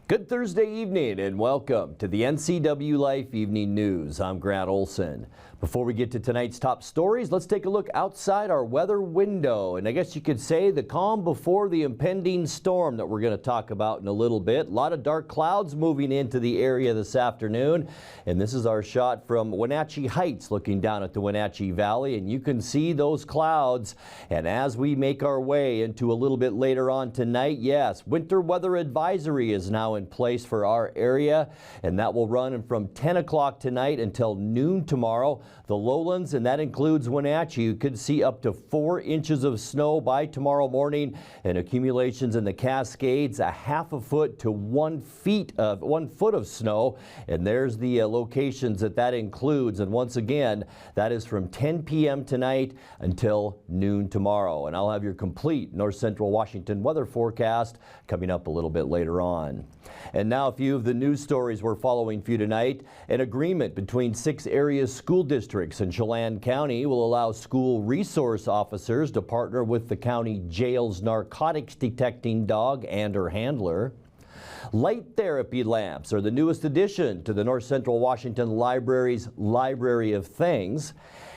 Good Thursday evening and welcome to the NCWLIFE Evening News. I'm Grant Olson. Before we get to tonight's top stories, let's take a look outside our weather window. And I guess you could say the calm before the impending storm that we're going to talk about in a little bit. A lot of dark clouds moving into the area this afternoon. And this is our shot from Wenatchee Heights looking down at the Wenatchee Valley. And you can see those clouds. And as we make our way into a little bit later on tonight, yes, winter weather advisory is now in place for our area, and that will run from 10 o'clock tonight until noon tomorrow. The lowlands, and that includes Wenatchee, you could see up to 4 inches of snow by tomorrow morning, and accumulations in the Cascades a half a foot to 1 foot of snow. And there's the locations that includes, and once again, that is from 10 p.m. tonight until noon tomorrow. And I'll have your complete north central Washington weather forecast coming up a little bit later on. And now a few of the news stories we're following for you tonight. An agreement between 6 area school districts in Chelan County will allow school resource officers to partner with the county jail's narcotics-detecting dog and her handler. Light therapy lamps are the newest addition to the North Central Washington Library's Library of Things.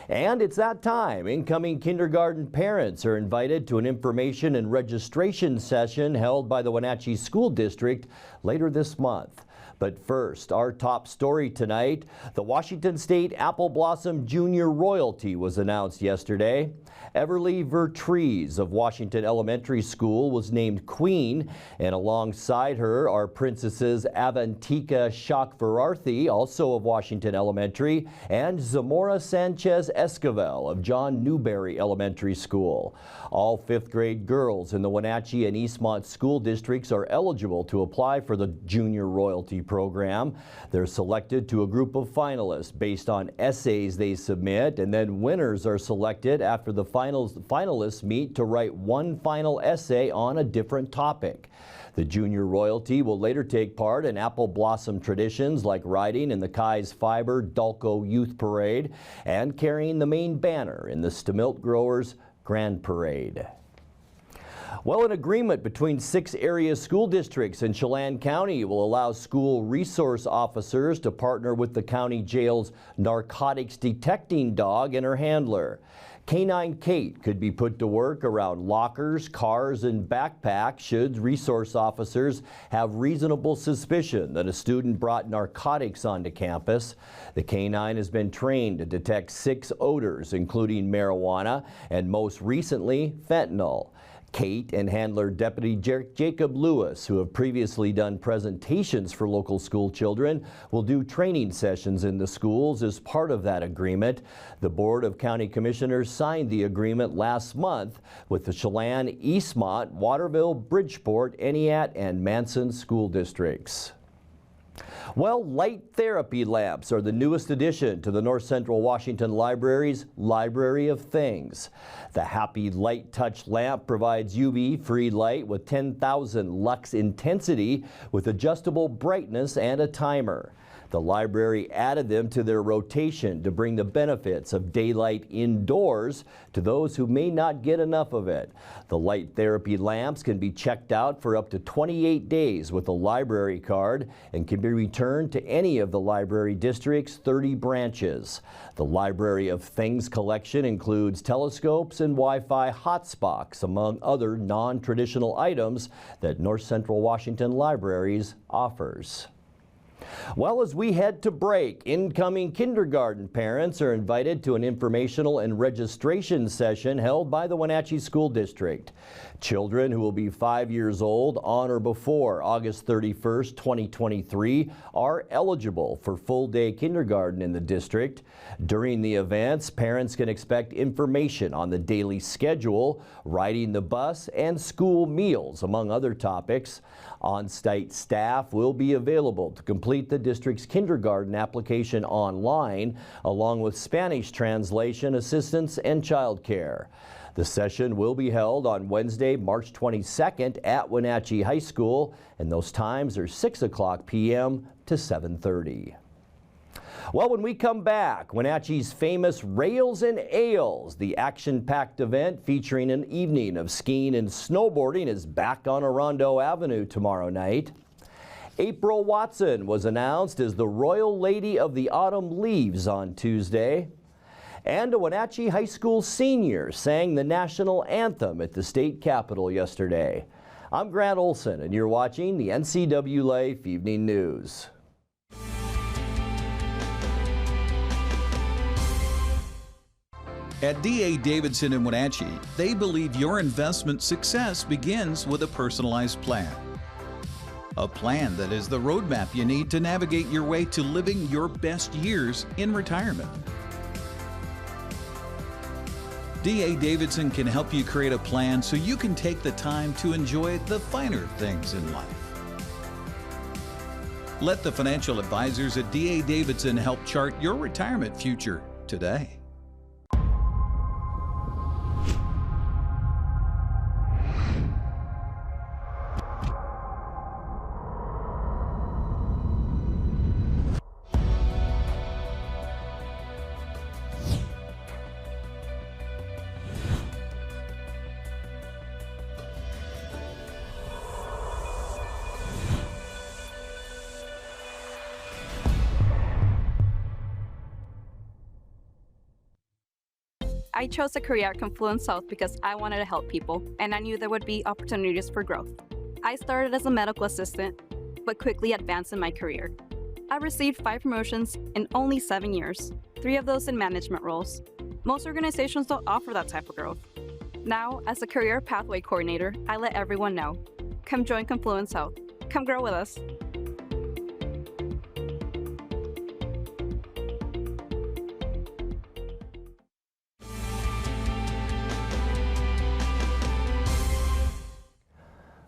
And it's that time. Incoming kindergarten parents are invited to an information and registration session held by the Wenatchee School District later this month. But first, our top story tonight, the Washington State Apple Blossom Junior Royalty was announced yesterday. Everly Vertrees of Washington Elementary School was named Queen, and alongside her are Princesses Avantika Shakvararthi, also of Washington Elementary, and Zamora Sanchez Esquivel of John Newberry Elementary School. All 5th grade girls in the Wenatchee and Eastmont school districts are eligible to apply for the Junior Royalty program. They're selected to a group of finalists based on essays they submit, and then winners are selected after the finalists meet to write one final essay on a different topic. The Junior Royalty will later take part in Apple Blossom traditions like riding in the Kai's Fiber Dalco Youth Parade and carrying the main banner in the Stamilt Growers Grand Parade. Well, an agreement between 6 area school districts in Chelan County will allow school resource officers to partner with the county jail's narcotics-detecting dog and her handler. Canine Kate could be put to work around lockers, cars, and backpacks should resource officers have reasonable suspicion that a student brought narcotics onto campus. The canine has been trained to detect 6 odors, including marijuana and most recently fentanyl. Kate and handler Deputy Jacob Lewis, who have previously done presentations for local school children, will do training sessions in the schools as part of that agreement. The Board of County Commissioners signed the agreement last month with the Chelan, Eastmont, Waterville, Bridgeport, Entiat, and Manson school districts. Well, light therapy lamps are the newest addition to the North Central Washington Library's Library of Things. The Happy Light Touch lamp provides UV-free light with 10,000 lux intensity with adjustable brightness and a timer. The library added them to their rotation to bring the benefits of daylight indoors to those who may not get enough of it. The light therapy lamps can be checked out for up to 28 days with a library card and can be returned to any of the library district's 30 branches. The Library of Things collection includes telescopes and Wi-Fi hotspots, among other non-traditional items that North Central Washington Libraries offers. Well, as we head to break, incoming kindergarten parents are invited to an informational and registration session held by the Wenatchee School District. Children who will be 5 years old on or before August 31st, 2023 are eligible for full-day kindergarten in the district. During the events, parents can expect information on the daily schedule, riding the bus, and school meals, among other topics. On-site staff will be available to complete the district's kindergarten application online, along with Spanish translation assistance and childcare. The session will be held on Wednesday, March 22nd at Wenatchee High School, and those times are 6 o'clock p.m. to 7:30. Well, when we come back, Wenatchee's famous Rails and Ales, the action-packed event featuring an evening of skiing and snowboarding, is back on Orondo Avenue tomorrow night. April Watson was announced as the Royal Lady of the Autumn Leaves on Tuesday. And a Wenatchee High School senior sang the national anthem at the state capitol yesterday. I'm Grant Olson, and you're watching the NCWLIFE Evening News. At D.A. Davidson in Wenatchee, they believe your investment success begins with a personalized plan. A plan that is the roadmap you need to navigate your way to living your best years in retirement. D.A. Davidson can help you create a plan so you can take the time to enjoy the finer things in life. Let the financial advisors at D.A. Davidson help chart your retirement future today. I chose a career at Confluence South because I wanted to help people, and I knew there would be opportunities for growth. I started as a medical assistant, but quickly advanced in my career. I received 5 promotions in only 7 years, 3 of those in management roles. Most organizations don't offer that type of growth. Now, as a career pathway coordinator, I let everyone know. Come join Confluence South. Come grow with us.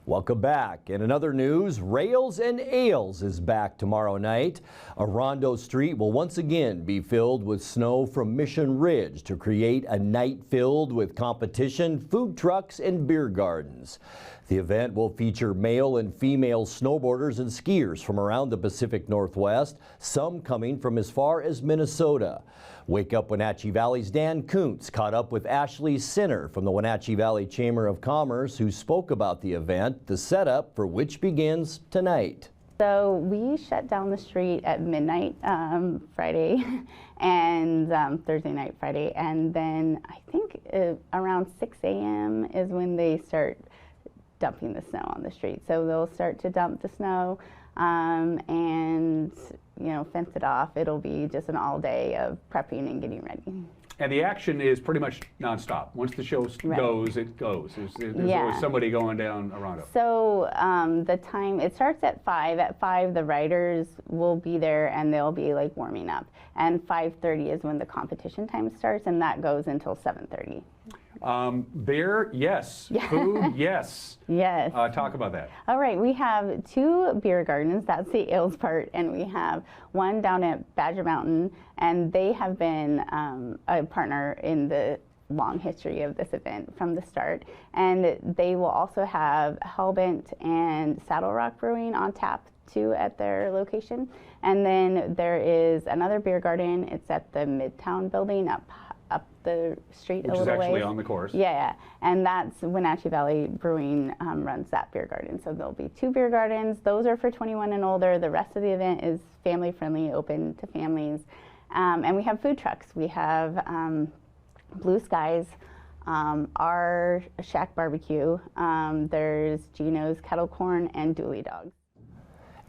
Welcome back. In another news, Rails and Ales is back tomorrow night. Orondo Street will once again be filled with snow from Mission Ridge to create a night filled with competition, food trucks, and beer gardens. The event will feature male and female snowboarders and skiers from around the Pacific Northwest, some coming from as far as Minnesota. Wake Up Wenatchee Valley's Dan Kuntz caught up with Ashley Sinner from the Wenatchee Valley Chamber of Commerce, who spoke about the event, the setup for which begins tonight. So we shut down the street at midnight Friday and Thursday night Friday, and then I think around 6 a.m. is when they start dumping the snow on the street. So they'll start to dump the snow and fence it off. It'll be just an all day of prepping and getting ready. And the action is pretty much nonstop. Once the show goes, it goes. There's always somebody going down Orondo. So the time, it starts at 5. At 5, the riders will be there and they'll be like warming up. And 5:30 is when the competition time starts, and that goes until 7:30. Beer, yes. Food, yes. Yes. Talk about that. All right, we have 2 beer gardens, that's the ales part, and we have one down at Badger Mountain, and they have been a partner in the long history of this event from the start. And they will also have Hellbent and Saddle Rock Brewing on tap too at their location. And then there is another beer garden. It's at the Midtown building up the street a little ways. Which is actually on the course. Yeah, and that's Wenatchee Valley Brewing runs that beer garden. So there'll be 2 beer gardens. Those are for 21 and older. The rest of the event is family friendly, open to families. And we have food trucks. We have Blue Skies, our Shack Barbecue. There's Gino's Kettle Corn and Dooley Dogs.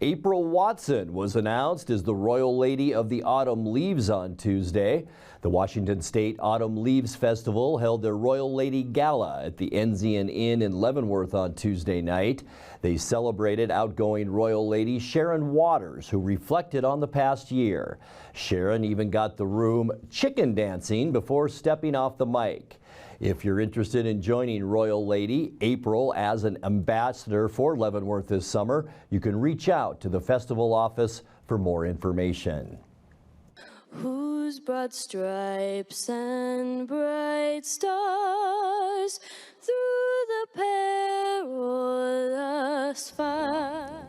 April Watson was announced as the Royal Lady of the Autumn Leaves on Tuesday. The Washington State Autumn Leaves Festival held their Royal Lady Gala at the Enzian Inn in Leavenworth on Tuesday night. They celebrated outgoing Royal Lady Sharon Waters, who reflected on the past year. Sharon even got the room chicken dancing before stepping off the mic. If you're interested in joining Royal Lady April as an ambassador for Leavenworth this summer, you can reach out to the festival office for more information. Whose broad stripes and bright stars through the perilous fight.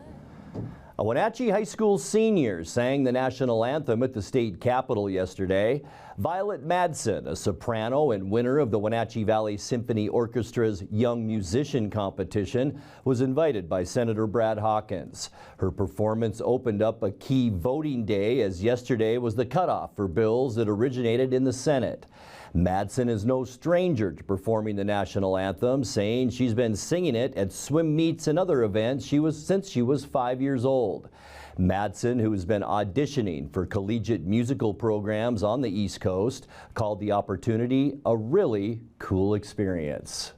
A Wenatchee High School senior sang the national anthem at the state capitol yesterday. Violet Madsen, a soprano and winner of the Wenatchee Valley Symphony Orchestra's Young Musician Competition, was invited by Senator Brad Hawkins. Her performance opened up a key voting day, as yesterday was the cutoff for bills that originated in the Senate. Madsen is no stranger to performing the national anthem, saying she's been singing it at swim meets and other events since she was 5 years old. Madsen, who has been auditioning for collegiate musical programs on the East Coast, called the opportunity a really cool experience.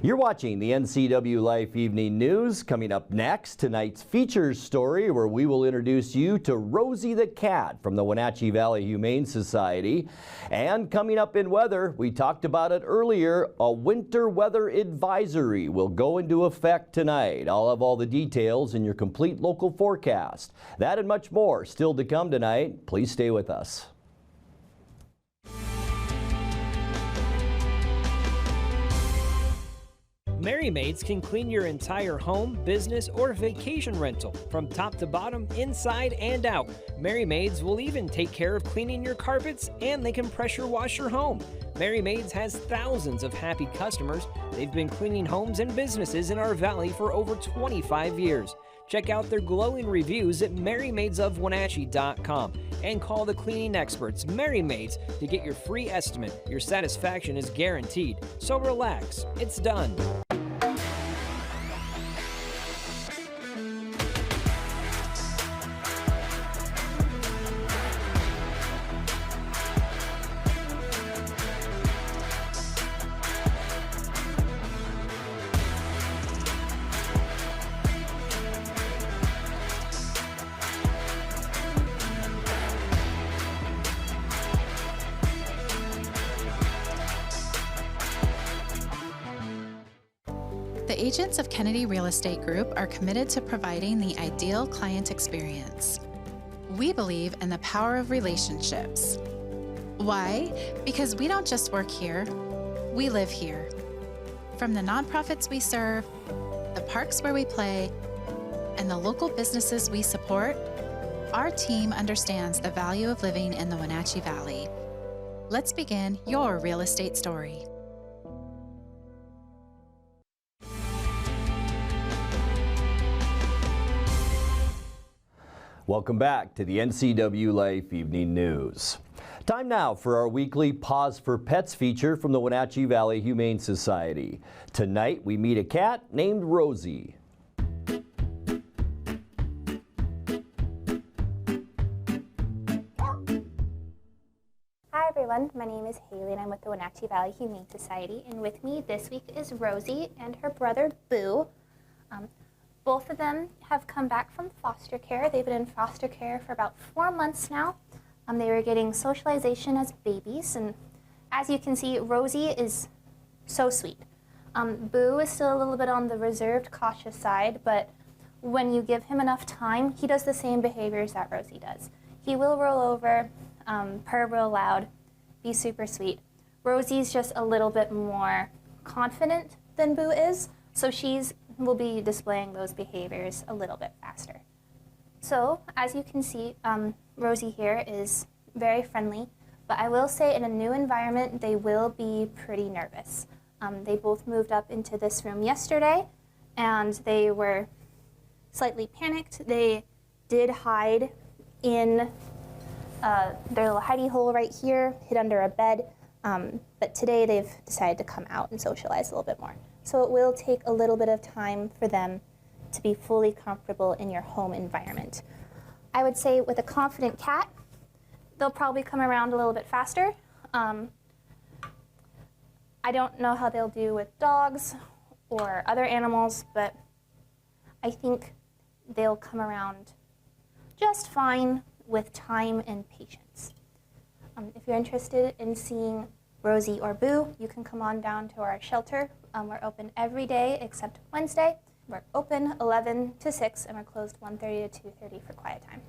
You're watching the NCWLIFE Evening News. Coming up next, tonight's features story, where we will introduce you to Rosie the cat from the Wenatchee Valley Humane Society. And coming up in weather, we talked about it earlier, a winter weather advisory will go into effect tonight. I'll have all the details in your complete local forecast. That and much more still to come tonight. Please stay with us. Merry Maids can clean your entire home, business, or vacation rental from top to bottom, inside and out. Merry Maids will even take care of cleaning your carpets, and they can pressure wash your home. Merry Maids has thousands of happy customers. They've been cleaning homes and businesses in our valley for over 25 years. Check out their glowing reviews at merrymaidesofwenatchee.com and call the cleaning experts, Merry Maids, to get your free estimate. Your satisfaction is guaranteed, so relax, it's done. The agents of Kennedy Real Estate Group are committed to providing the ideal client experience. We believe in the power of relationships. Why? Because we don't just work here, we live here. From the nonprofits we serve, the parks where we play, and the local businesses we support, our team understands the value of living in the Wenatchee Valley. Let's begin your real estate story. Welcome back to the NCWLIFE Evening News. Time now for our weekly Pause for Pets feature from the Wenatchee Valley Humane Society. Tonight we meet a cat named Rosie. Hi everyone, my name is Haley and I'm with the Wenatchee Valley Humane Society, and with me this week is Rosie and her brother Boo. Both of them have come back from foster care. They've been in foster care for about 4 months now. They were getting socialization as babies, and as you can see, Rosie is so sweet. Boo is still a little bit on the reserved, cautious side, but when you give him enough time, he does the same behaviors that Rosie does. He will roll over, purr real loud, be super sweet. Rosie's just a little bit more confident than Boo is, so will be displaying those behaviors a little bit faster. So, as you can see, Rosie here is very friendly, but I will say in a new environment, they will be pretty nervous. They both moved up into this room yesterday, and they were slightly panicked. They did hide in their little hidey hole right here, hid under a bed, but today they've decided to come out and socialize a little bit more. So it will take a little bit of time for them to be fully comfortable in your home environment. I would say with a confident cat, they'll probably come around a little bit faster. I don't know how they'll do with dogs or other animals, but I think they'll come around just fine with time and patience. If you're interested in seeing Rosie or Boo, you can come on down to our shelter. We're open every day except Wednesday. We're open 11 to 6 and we're closed 1:30 to 2:30 for quiet time.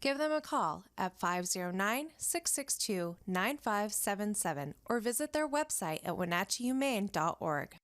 Give them a call at 509-662-9577 or visit their website at wenatcheehumane.org.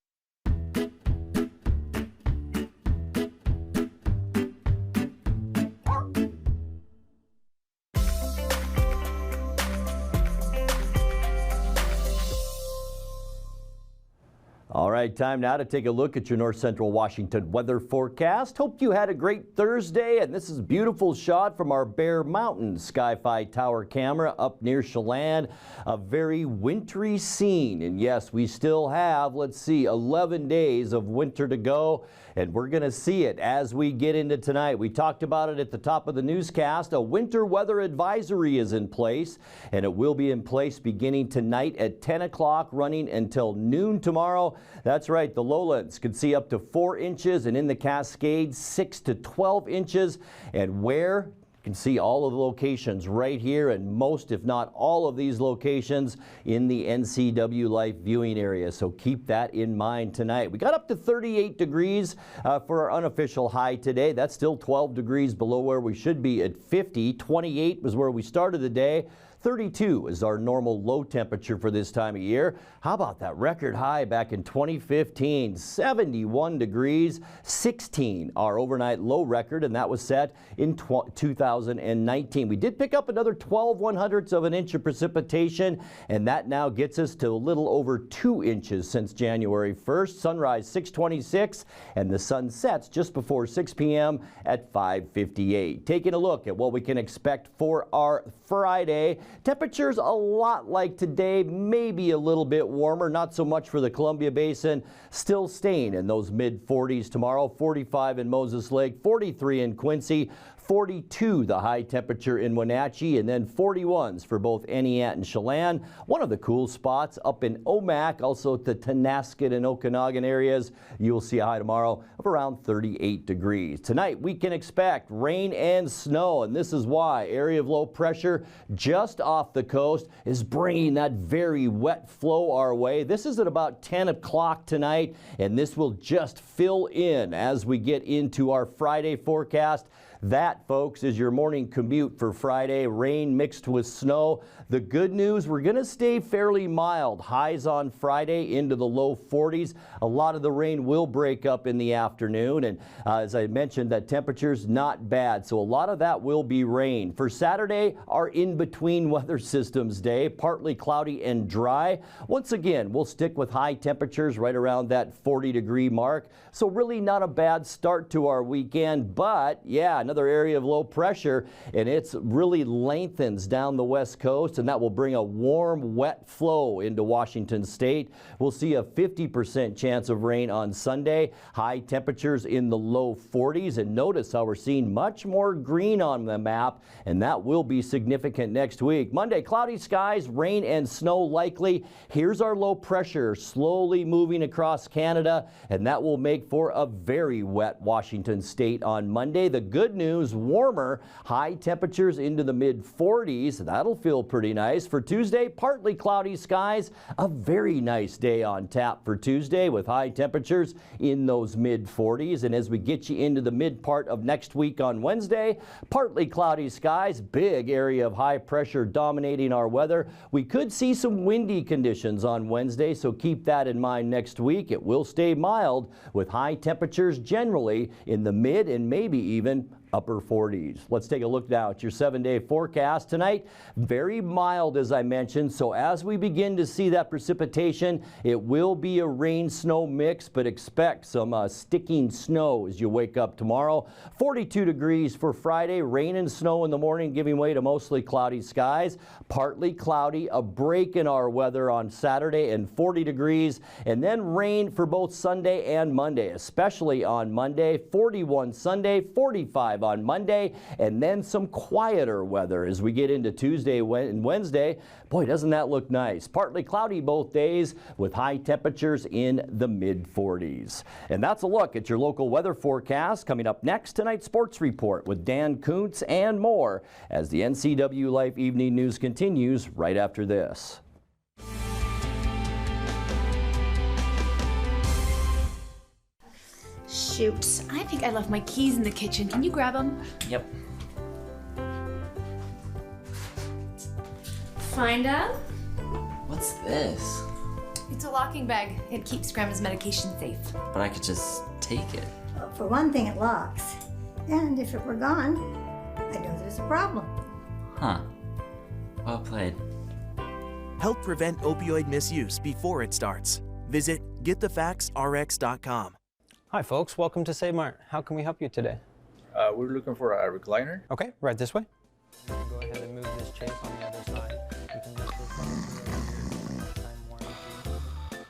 right, time now to take a look at your North Central Washington weather forecast. Hope you had a great Thursday, and this is a beautiful shot from our Bear Mountain Sky-Fi Tower camera up near Chelan. A very wintry scene, and yes, we still have, let's see, 11 days of winter to go, and we're going to see it as we get into tonight. We talked about it at the top of the newscast. A winter weather advisory is in place, and it will be in place beginning tonight at 10 o'clock, running until noon tomorrow. That's right, the lowlands could see up to 4 inches, and in the Cascades 6 to 12 inches. And where? You can see all of the locations right here, and most, if not all of these locations in the NCWLIFE viewing area. So keep that in mind tonight. We got up to 38 degrees for our unofficial high today. That's still 12 degrees below where we should be at 50. 28 was where we started the day. 32 is our normal low temperature for this time of year. How about that record high back in 2015? 71 degrees, 16 our overnight low record, and that was set in 2019. We did pick up another 12/100ths of an inch of precipitation, and that now gets us to a little over 2 inches since January 1st. Sunrise 6:26, and the sun sets just before 6 p.m. at 5:58. Taking a look at what we can expect for our Friday. Temperatures a lot like today, maybe a little bit warmer, not so much for the Columbia Basin. Still staying in those mid-40s tomorrow, 45 in Moses Lake, 43 in Quincy, 42 the high temperature in Wenatchee, and then 41s for both Eniat and Chelan. One of the cool spots up in Omak, also the Tonasket and Okanagan areas. You'll see a high tomorrow of around 38 degrees. Tonight we can expect rain and snow, and this is why area of low pressure just off the coast is bringing that very wet flow our way. This is at about 10 o'clock tonight, and this will just fill in as we get into our Friday forecast. That, folks, is your morning commute for Friday. Rain mixed with snow. The good news, we're going to stay fairly mild. Highs on Friday into the low 40s. A lot of the rain will break up in the afternoon. And as I mentioned, that temperature's not bad. So a lot of that will be rain. For Saturday, our in-between weather systems day, partly cloudy and dry. Once again, we'll stick with high temperatures right around that 40-degree mark. So really not a bad start to our weekend. But yeah, another area of low pressure, and it's really lengthens down the west coast, and that will bring a warm, wet flow into Washington state. We'll see a 50% chance of rain on Sunday. High temperatures in the low 40s, and notice how we're seeing much more green on the map, and that will be significant next week. Monday, cloudy skies, rain and snow likely. Here's our low pressure slowly moving across Canada, and that will make for a very wet Washington state on Monday. The good news, warmer, high temperatures into the mid-40s. That'll feel pretty nice. For Tuesday, partly cloudy skies. A very nice day on tap for Tuesday with high temperatures in those mid-40s. And as we get you into the mid part of next week on Wednesday, partly cloudy skies, big area of high pressure dominating our weather. We could see some windy conditions on Wednesday, so keep that in mind next week. It will stay mild with high temperatures generally in the mid and maybe even upper 40s. Let's take a look now at your 7-day forecast tonight. Very mild, as I mentioned, so as we begin to see that precipitation, it will be a rain-snow mix, but expect some sticking snow as you wake up tomorrow. 42 degrees for Friday, rain and snow in the morning, giving way to mostly cloudy skies. Partly cloudy, a break in our weather on Saturday, and 40 degrees, and then rain for both Sunday and Monday, especially on Monday. 41 Sunday, 45 on Monday, and then some quieter weather as we get into Tuesday and Wednesday. Boy, doesn't that look nice. Partly cloudy both days with high temperatures in the mid-40s. And that's a look at your local weather forecast. Coming up next, tonight's sports report with Dan Kuntz and more as the NCWLIFE Evening News continues right after this. Shoot, I think I left my keys in the kitchen. Can you grab them? Yep. Find them? What's this? It's a locking bag. It keeps Grandma's medication safe. But I could just take it. Well, for one thing, it locks. And if it were gone, I know there's a problem. Huh. Well played. Help prevent opioid misuse before it starts. Visit GetTheFactsRx.com. Hi folks, welcome to Save Mart. How can we help you today? We're looking for a recliner. Okay, right this way. Go ahead and move this chase on the other side. You can lift this up. Time warranty.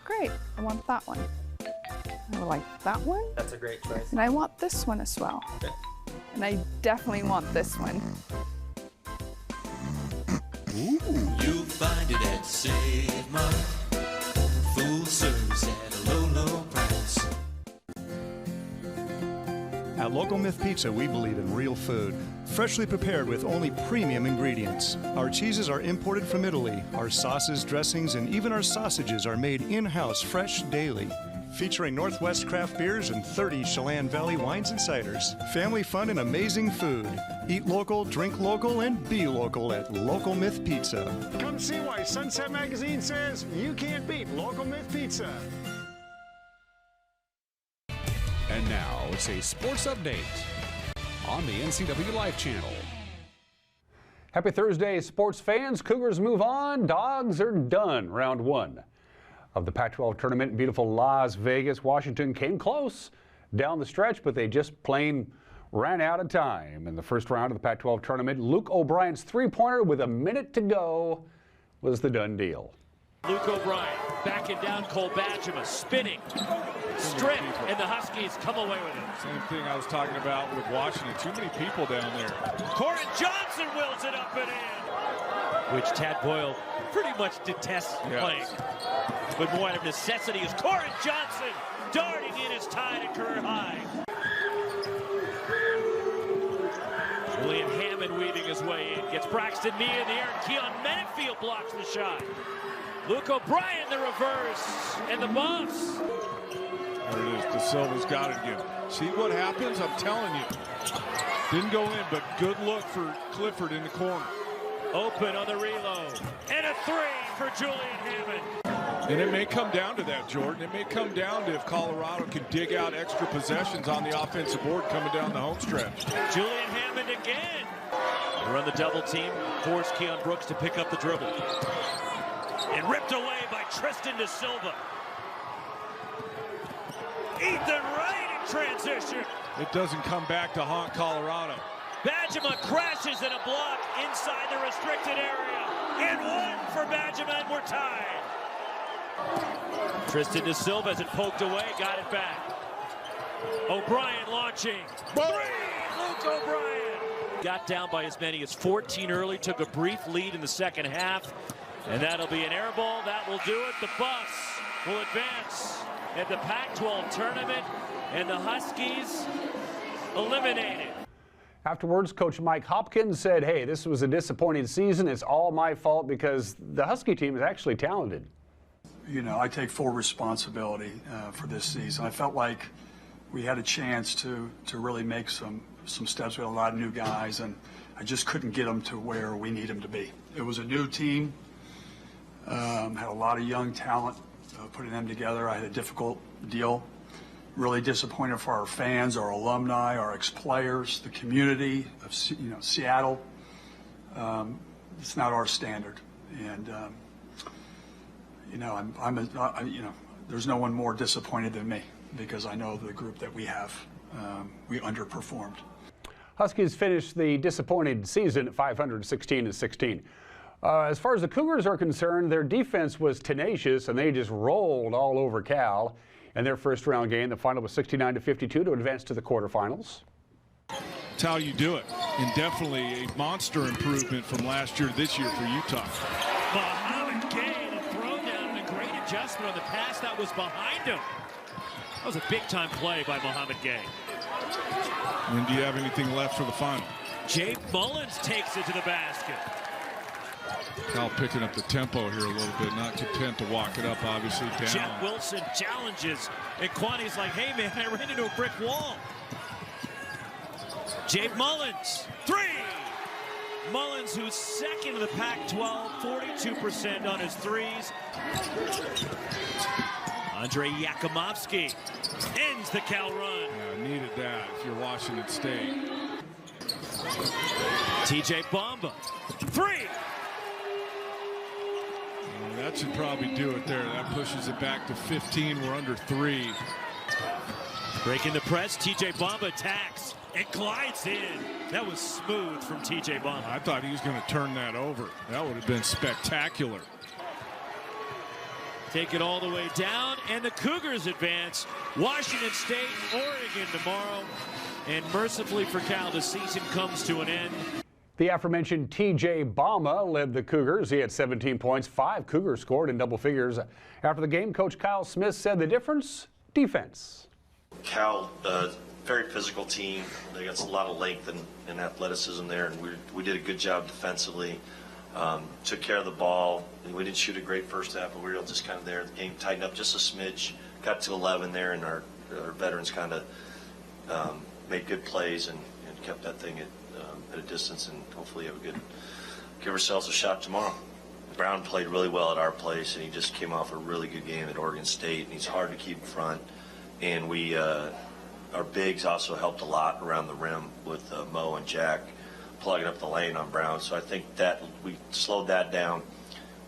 Great, I want that one. I would like that one. That's a great choice. And I want this one as well. Okay. And I definitely want this one. Ooh. You'll find it at Save Mart. Full service at a low, low price. At Local Myth Pizza, we believe in real food, freshly prepared with only premium ingredients. Our cheeses are imported from Italy. Our sauces, dressings, and even our sausages are made in-house fresh daily. Featuring Northwest craft beers and 30 Chelan Valley wines and ciders. Family fun and amazing food. Eat local, drink local, and be local at Local Myth Pizza. Come see why Sunset Magazine says you can't beat Local Myth Pizza. And now it's a sports update on the NCWLIFE channel. Happy Thursday, sports fans. Cougars move on. Dogs are done. Round 1 of the Pac-12 tournament in beautiful Las Vegas. Washington came close down the stretch, but they just plain ran out of time. In the first round of the Pac-12 tournament, Luke O'Brien's three-pointer with a minute to go was the done deal. Luke O'Brien backing down Cole Badgema, spinning, stripped, and the Huskies come away with it. Same thing I was talking about with Washington. Too many people down there. Corin Johnson wills it up and in, which Tad Boyle pretty much detests playing. But more out of necessity is Corin Johnson darting in his tie to career high. Julian Hammond weaving his way in, gets Braxton Mee in the air, and Keon Menfield blocks the shot. Luke O'Brien the reverse, and the bumps. There it is, De Silva's got it again. See what happens? I'm telling you. Didn't go in, but good look for Clifford in the corner. Open on the reload, and a three for Julian Hammond. And it may come down to that, Jordan. It may come down to if Colorado can dig out extra possessions on the offensive board coming down the home stretch. Julian Hammond again. They run the double team, force Keon Brooks to pick up the dribble. And ripped away by Tristan De Silva. Ethan Wright in transition. It doesn't come back to haunt Colorado. Badgema crashes in a block inside the restricted area. And one for Badgema, and we're tied. Tristan De Silva has it poked away, got it back. O'Brien launching. Luke O'Brien. Got down by as many as 14 early, took a brief lead in the second half. And that'll be an air ball. That will do it. The Buffs will advance at the Pac-12 tournament, and the Huskies eliminated. Afterwards, Coach Mike Hopkins said, hey, this was a disappointing season. It's all my fault because the Husky team is actually talented. You know, I take full responsibility for this season. I felt like we had a chance to really make some steps. We had a lot of new guys, and I just couldn't get them to where we need them to be. It was a new team. Had a lot of young talent, putting them together. I had a difficult deal. Really disappointed for our fans, our alumni, our ex-players, the community of Seattle. It's not our standard, and there's no one more disappointed than me because I know the group that we have, we underperformed. Huskies finished the disappointed season at 516-16. As far as the Cougars are concerned, their defense was tenacious and they just rolled all over Cal. In their first round game, the final was 69-52 to advance to the quarterfinals. That's how you do it. And definitely a monster improvement from last year to this year for Utah. Mohamed Gay and a throwdown and a great adjustment on the pass that was behind him. That was a big-time play by Mohamed Gay. And do you have anything left for the final? Jake Mullins takes it to the basket. Cal picking up the tempo here a little bit, not content to walk it up, obviously, down. Jeff Wilson challenges, and Quanti's like, hey, man, I ran into a brick wall. Jake Mullins, three! Mullins, who's second in the Pac-12, 42% on his threes. Andre Yakumovsky ends the Cal run. Yeah, needed that if you're Washington State. TJ Bamba, three! That should probably do it there. That pushes it back to 15. We're under 3. Breaking the press, TJ Bamba attacks and glides in. That was smooth from TJ Bamba. I thought he was going to turn that over. That would have been spectacular. Take it all the way down, and the Cougars advance. Washington State, Oregon tomorrow. And mercifully for Cal, the season comes to an end. The aforementioned TJ Bamba led the Cougars. He had 17 points. 5 Cougars scored in double figures. After the game, Coach Kyle Smith said the difference, defense. Cal, very physical team. They got a lot of length and athleticism there, and we did a good job defensively. Took care of the ball. We didn't shoot a great first half, but we were just kind of there. The game tightened up just a smidge. Got to 11 there, and our veterans kind of made good plays and kept that thing at a distance, and hopefully give ourselves a shot tomorrow. Brown played really well at our place, and he just came off a really good game at Oregon State, and he's hard to keep in front. And our bigs also helped a lot around the rim with Mo and Jack plugging up the lane on Brown. So I think that we slowed that down.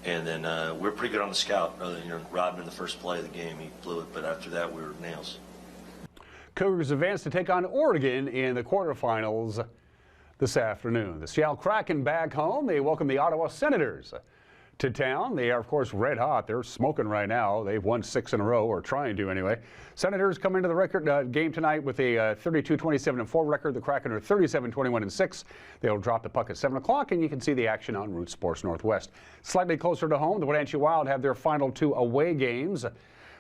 And then we're pretty good on the scout. Rodman, the first play of the game, he blew it, but after that we were nails. Cougars advance to take on Oregon in the quarterfinals this afternoon. The Seattle Kraken back home. They welcome the Ottawa Senators to town. They are, of course, red hot. They're smoking right now. They've won 6 in a row, or trying to anyway. Senators come into the record game tonight with a 32-27-4 record. The Kraken are 37-21-6. They'll drop the puck at 7 o'clock, and you can see the action on Root Sports Northwest. Slightly closer to home, the Wenatchee Wild have their final 2 away games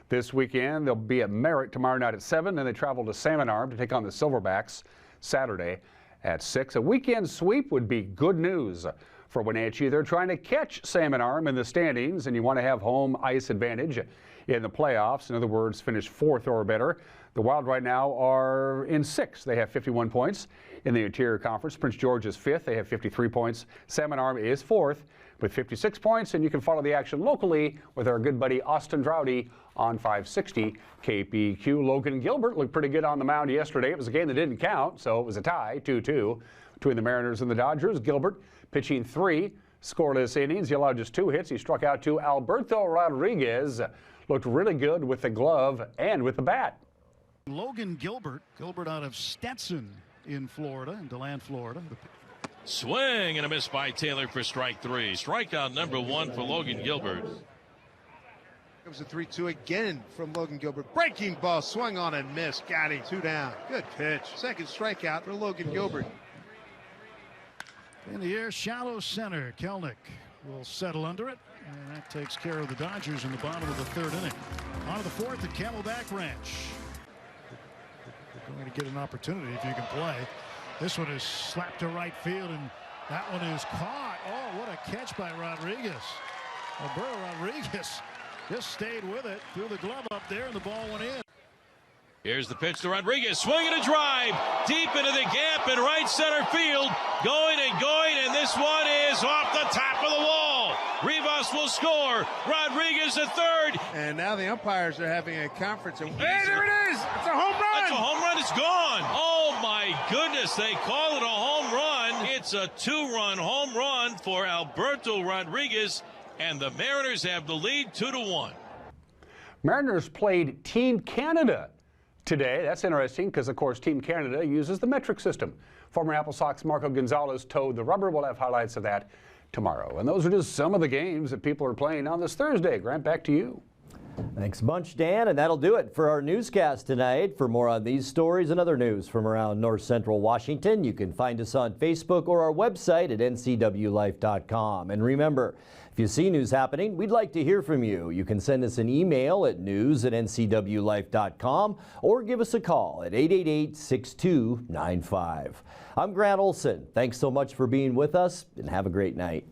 this weekend. They'll be at Merritt tomorrow night at 7, then they travel to Salmon Arm to take on the Silverbacks Saturday at 6. A weekend sweep would be good news for Wenatchee. They're trying to catch Salmon Arm in the standings, and you want to have home ice advantage in the playoffs. In other words, finish 4th or better. The Wild right now are in 6th. They have 51 points in the Interior Conference. Prince George is 5th. They have 53 points. Salmon Arm is 4th with 56 points, and you can follow the action locally with our good buddy Austin Droughty on 560 KPQ. Logan Gilbert looked pretty good on the mound yesterday. It was a game that didn't count, so it was a tie, 2-2 between the Mariners and the Dodgers. Gilbert pitching 3 scoreless innings. He allowed just 2 hits. He struck out 2. Alberto Rodriguez looked really good with the glove and with the bat. Logan Gilbert out of Stetson in Florida, in DeLand, Florida. Swing and a miss by Taylor for strike 3. Strikeout number 1 for Logan Gilbert. Comes the 3-2 again from Logan Gilbert. Breaking ball, swung on and missed. Got him, 2 down. Good pitch. Second strikeout for Logan Gilbert. In the air, shallow center. Kelnick will settle under it, and that takes care of the Dodgers in the bottom of the 3rd inning. On to the 4th at Camelback Ranch. You're going to get an opportunity if you can play. This one is slapped to right field, and that one is caught. Oh, what a catch by Rodriguez. Alberto Rodriguez just stayed with it, threw the glove up there, and the ball went in. Here's the pitch to Rodriguez, swinging a drive deep into the gap in right center field, going, and this one is off the top of the wall. Rivas will score. Rodriguez the 3rd. And now the umpires are having a conference. And hey, there it is! It's a home run! It's a home run. It's gone. Oh my goodness! They call it a home run. It's a 2-run home run for Alberto Rodriguez, and the Mariners have the lead 2-1. Mariners played Team Canada today. That's interesting because, of course, Team Canada uses the metric system. Former Apple Sox Marco Gonzalez towed the rubber. We'll have highlights of that tomorrow. And those are just some of the games that people are playing on this Thursday. Grant, back to you. Thanks a bunch, Dan, and that'll do it for our newscast tonight. For more on these stories and other news from around North Central Washington, you can find us on Facebook or our website at ncwlife.com. And remember, if you see news happening, we'd like to hear from you. You can send us an email at news@ncwlife.com or give us a call at 888-6295. I'm Grant Olson. Thanks so much for being with us, and have a great night.